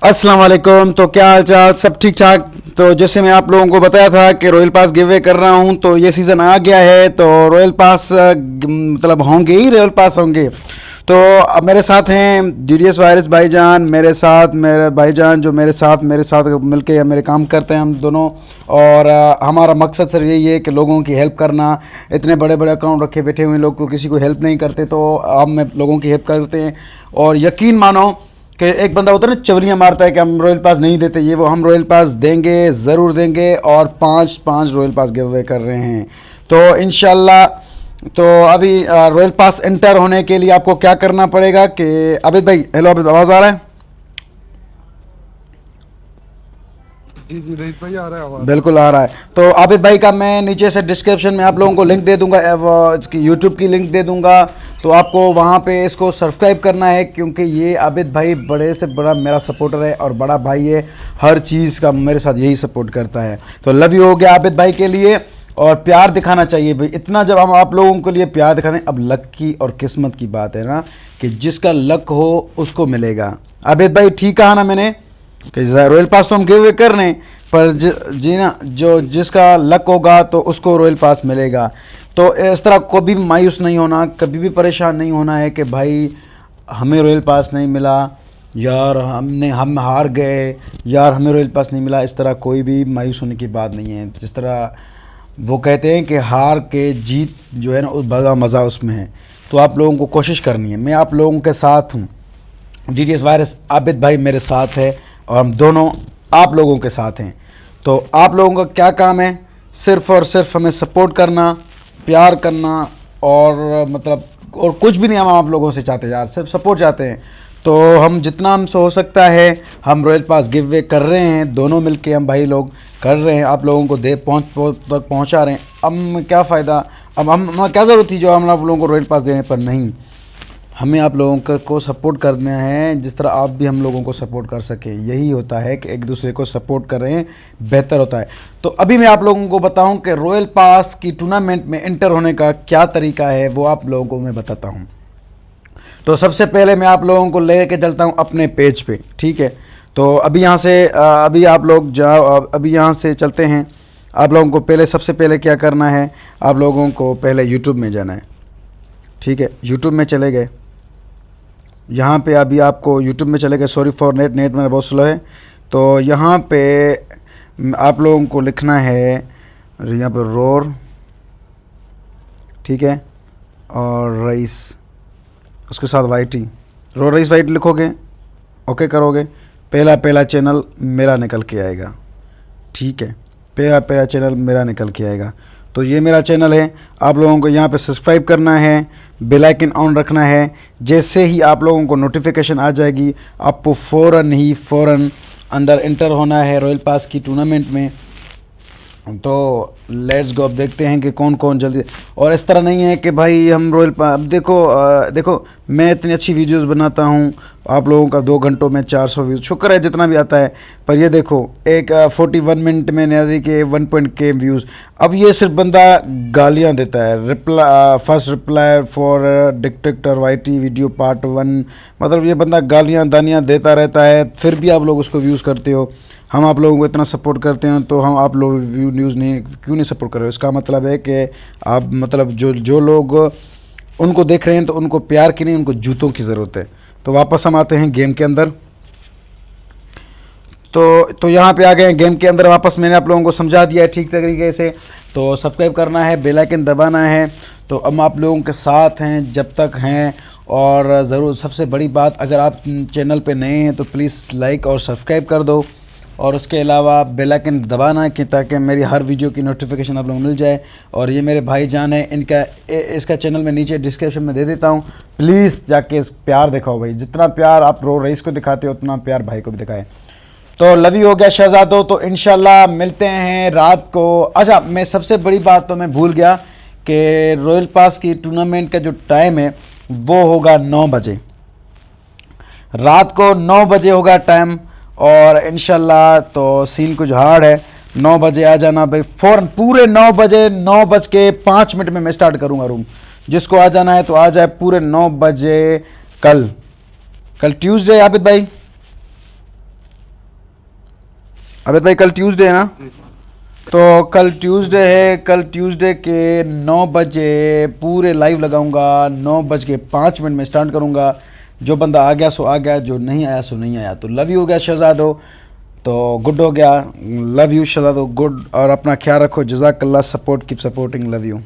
अस्सलाम वालेकुम। तो क्या हाल चाल, सब ठीक ठाक। तो जैसे मैं आप लोगों को बताया था कि रॉयल पास गिव अवे कर रहा हूं, तो ये सीज़न आ गया है। तो रॉयल पास मतलब होंगे ही, रॉयल पास होंगे। तो अब मेरे साथ हैं जीडीएस वायरस भाईजान, मेरे साथ मेरे भाईजान जो मेरे साथ मिलके या मेरे काम करते हैं हम दोनों। और हमारा मकसद सिर्फ यही है कि लोगों की हेल्प करना। इतने बड़े बड़े अकाउंट रखे बैठे हुए लोग को किसी को हेल्प नहीं करते, तो हम लोगों की हेल्प करते हैं। और यकीन मानो कि एक बंदा होता है ना, चवलियाँ मारता है कि हम रॉयल पास नहीं देते, ये वो, हम रॉयल पास देंगे, ज़रूर देंगे। और 5 रॉयल पास गिव अवे कर रहे हैं। तो इंशाल्लाह। तो अभी रॉयल पास एंटर होने के लिए आपको क्या करना पड़ेगा कि आबिद भाई, हेलो आबिद, आवाज़ आ रहा है? जी जी रईस भाई, आ रहा है आवाज। बिल्कुल आ रहा है। तो आबिद भाई का मैं नीचे से डिस्क्रिप्शन में आप लोगों को लिंक दे दूंगा, इसकी यूट्यूब की लिंक दे दूंगा। तो आपको वहाँ पे इसको सब्सक्राइब करना है, क्योंकि ये आबिद भाई बड़े से बड़ा मेरा सपोर्टर है और बड़ा भाई है। हर चीज़ का मेरे साथ यही सपोर्ट करता है। तो लव यू हो गया आबिद भाई के लिए। और प्यार दिखाना चाहिए भाई, इतना जब हम आप लोगों के लिए प्यार दिखाते हैं। अब लक की और किस्मत की बात है ना, कि जिसका लक हो उसको मिलेगा। आबिद भाई ठीक कहा ना मैंने, कि रॉयल पास तो हम गिव अवे कर रहे हैं, पर जी ना, जो जिसका लक होगा तो उसको रॉयल पास मिलेगा। तो इस तरह कभी भी मायूस नहीं होना, कभी भी परेशान नहीं होना है कि भाई हमें रॉयल पास नहीं मिला, यार हम हार गए, यार हमें रॉयल पास नहीं मिला। इस तरह कोई भी मायूस होने की बात नहीं है। जिस तरह वो कहते हैं कि हार के जीत जो है ना, उस बड़ा मज़ा उसमें है। तो आप लोगों को कोशिश करनी है, मैं आप लोगों के साथ हूँ। जीडीएस वायरस आबिद भाई मेरे साथ है और हम दोनों आप लोगों के साथ हैं। तो आप लोगों का क्या काम है? सिर्फ़ और सिर्फ हमें सपोर्ट करना, प्यार करना। और मतलब और कुछ भी नहीं हम आप लोगों से चाहते यार, सिर्फ सपोर्ट चाहते हैं। तो हम जितना हमसे हो सकता है हम रॉयल पास गिव अवे कर रहे हैं, दोनों मिलके हम भाई लोग कर रहे हैं, आप लोगों को दे तक पहुंचा रहे हैं। अब क्या फ़ायदा, अब हम क्या ज़रूरत थी जो हम आप लोगों को रॉयल पास देने पर। नहीं, हमें आप लोगों को सपोर्ट करना है, जिस तरह आप भी हम लोगों को सपोर्ट कर सकें। यही होता है कि एक दूसरे को सपोर्ट करें, बेहतर होता है। तो अभी मैं आप लोगों को बताऊं कि रॉयल पास की टूर्नामेंट में एंटर होने का क्या तरीका है, वो आप लोगों को मैं बताता हूं। तो सबसे पहले मैं आप लोगों को ले कर चलता हूं अपने पेज पे, ठीक है। तो अभी यहाँ से अभी आप लोग जाओ, अभी यहाँ से चलते हैं। आप लोगों को पहले, सबसे पहले क्या करना है, आप लोगों को पहले यूट्यूब में जाना है, ठीक है। यूट्यूब में चले गए, यहाँ पे अभी आपको यूट्यूब में चले गए। सॉरी फॉर नेट, नेट मेरा बहुत स्लो है। तो यहाँ पे आप लोगों को लिखना है, यहाँ पे रोर, ठीक है, और रईस, उसके साथ वाईटी, रोर रईस वाईटी लिखोगे, ओके करोगे, पहला पहला चैनल मेरा निकल के आएगा, ठीक है। पहला पहला चैनल मेरा निकल के आएगा। तो ये मेरा चैनल है। आप लोगों को यहाँ पे सब्सक्राइब करना है, बेल आइकन ऑन रखना है। जैसे ही आप लोगों को नोटिफिकेशन आ जाएगी, आपको फ़ौरन अंदर इंटर होना है रॉयल पास की टूर्नामेंट में। तो लेट्स गो, अब देखते हैं कि कौन कौन जल्दी। और इस तरह नहीं है कि भाई हम रॉयल पास, अब देखो मैं इतनी अच्छी वीडियोस बनाता हूँ, आप लोगों का 2 घंटों में 400 व्यूज़, शुक्र है जितना भी आता है। पर ये देखो, एक 41 मिनट में न्याजी के 1.k व्यूज़। अब ये सिर्फ बंदा गालियाँ देता है। First reply for detector YT video part 1, मतलब ये बंदा गालियाँ दानियाँ देता रहता है, फिर भी आप लोग उसको व्यूज़ करते हो। हम आप लोगों को इतना सपोर्ट करते हैं, तो हम आप लोग व्यू न्यूज़ नहीं, क्यों नहीं सपोर्ट कर रहे हो? इसका मतलब है कि आप, मतलब जो लोग उनको देख रहे हैं, तो उनको प्यार की नहीं, उनको जूतों की ज़रूरत है। तो वापस हम आते हैं गेम के अंदर। तो यहाँ पे आ गए हैं गेम के अंदर वापस। मैंने आप लोगों को समझा दिया है ठीक तरीके से। तो सब्सक्राइब करना है, बेल आइकन दबाना है। तो हम आप लोगों के साथ हैं जब तक हैं। और ज़रूर सबसे बड़ी बात, अगर आप चैनल पे नए हैं तो प्लीज़ लाइक और सब्सक्राइब कर दो। और उसके अलावा बेल आइकन दबाना है, कि ताकि मेरी हर वीडियो की नोटिफिकेशन आप लोगों को मिल जाए। और ये मेरे भाई जान है, इसका चैनल मैं नीचे डिस्क्रिप्शन में दे देता हूँ। प्लीज़ जाके इस प्यार दिखाओ भाई, जितना प्यार आप रईस को दिखाते हो उतना प्यार भाई को भी दिखाएं। तो लवी हो गया शहजादों। तो इंशाल्लाह मिलते हैं रात को। अच्छा, मैं सबसे बड़ी बात तो मैं भूल गया कि रॉयल पास की टूर्नामेंट का जो टाइम है वो होगा 9 बजे, रात को 9 बजे होगा टाइम। और इंशाल्लाह तो सीन कुछ हार्ड है। 9 बजे आ जाना भाई, फ़ौरन पूरे 9 बजे, 9:05 में मैं स्टार्ट करूँगा रूम। जिसको आ जाना है तो आ जाए पूरे 9 बजे। कल ट्यूसडे आबिद भाई, अबे भाई कल ट्यूसडे है ना, जी। तो कल ट्यूसडे है, कल ट्यूसडे के 9 बजे पूरे लाइव लगाऊंगा, 9:05 में स्टार्ट करूंगा। जो बंदा आ गया सो आ गया, जो नहीं आया सो नहीं आया। तो लव यू हो गया शहजादो, तो गुड हो गया, लव यू शहजादो, गुड। और अपना ख्याल रखो, जज़ाकल्लाह, support, keep supporting, love you.